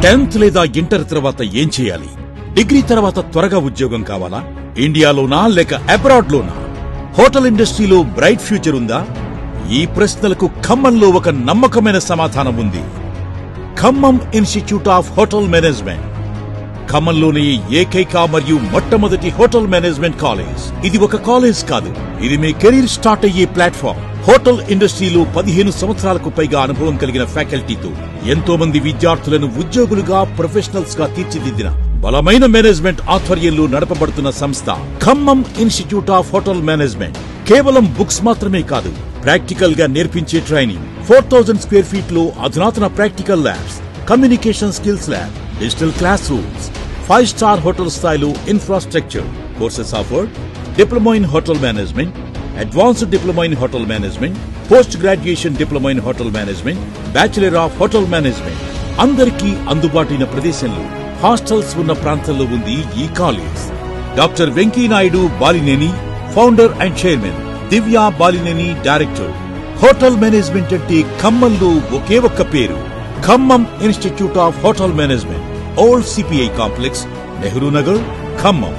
10th లేదా inter తర్వాత ఏం చేయాలి? డిగ్రీ తర్వాత త్వరగా ఉద్యోగం కావాలా? ఇండియాలోనా లేక అబ్రాడ్ లోనా? హోటల్ ఇండస్ట్రీలో బ్రైట్ ఫ్యూచర్ ఉందా? ఈ ప్రశ్నలకు ఖమ్మంలో ఒక నమ్మకమైన సమాధానం ఉంది. Khammam institute of hotel management. ఖమ్మంలోని ఏకైక మరియు మొట్టమొదటి హోటల్ మేనేజ్మెంట్ కాలేజ్. ఇది ఒక కాలేజ్ కాదు, ఇది మీ కెరీర్ స్టార్ట్ అయ్యే ప్లాట్ఫామ్. హోటల్ ఇండస్ట్రీలో 15 సంవత్సరాలకు పైగా అనుభవం కలిగిన ఫ్యాకల్టీతో ఎంతో మంది విద్యార్థులను ఉద్యోగులుగా, ప్రొఫెషనల్స్ గా తీర్చిదిద్దిన బలమైన మేనేజ్మెంట్ ఆధ్వర్యంలో నడపబడుతున్న సంస్థ Khammam institute of hotel management. కేవలం బుక్స్ మాత్రమే కాదు, ప్రాక్టికల్ గా నేర్పించే ట్రైనింగ్, 4000 స్క్వేర్ ఫీట్ లో అధునాతన practical labs, communication skills lab, digital class rooms, 5-star hotel స్థాయిలో infrastructure. Courses offered: diploma in hotel management, advanced diploma in hotel management, post graduation diploma in hotel management, bachelor of hotel management. అందరికీ అందుబాటైన ప్రదేశంలో, hostels ఉన్న ప్రాంతంలో ఉంది ఈ college. Doctor Venkaiah Naidu Balineni founder and chairman, Divya Balineni director. Hotel management అంటే ఖమ్మంలో ఒకే ఒక్క పేరు, Khammam institute of hotel management. Old CPI complex, Nehru Nagar, Khammam.